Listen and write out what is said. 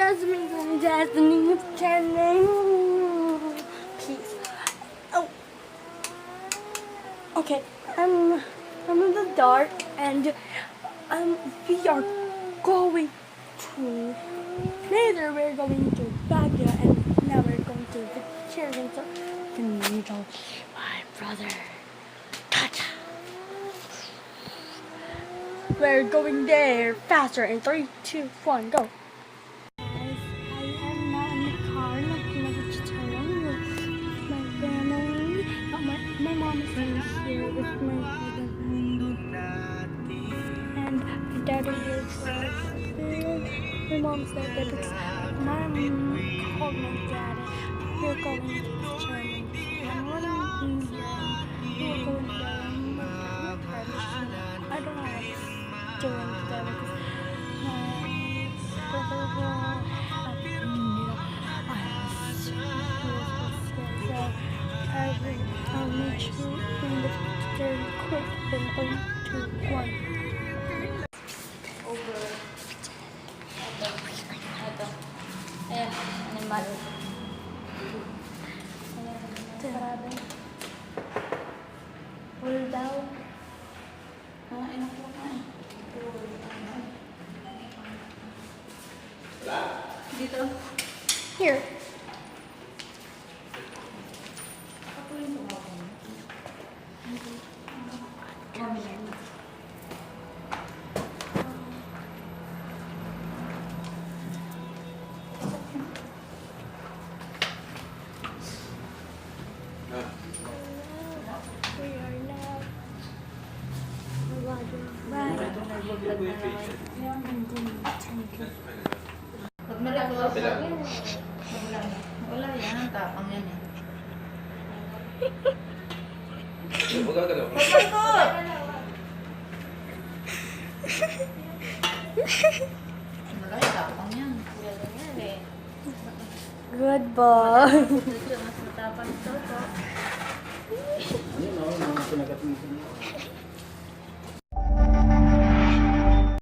Jasmine, Jasmine, Jasmine. Peace. Oh. Okay. I'm in the dark, and we are going to. Later, we're going to Baguio, and now we're going to the cheering to meet my brother. Tata. We're going there faster in 3, 2, 1, go. Guys, I am now in the car looking at the channel with my family. My mom is in here with my brother. And my daddy is there. My mom said that because my mom called my dad. We're going to the channel. And when I'm here, we're going there. I don't know what's doing there because my brother will have me. I'll meet you in the very quick in 3, 2, 1. Over. Ito. Ayan, animal. Ayan, pull down. Inak mo ka. Dito. Here. We are now. Pag malagawa ka, wala yan. Tapang yan eh. Malaki, tapang yan. Good boy. Mas matapang ito po. Ano na, kinagat mo.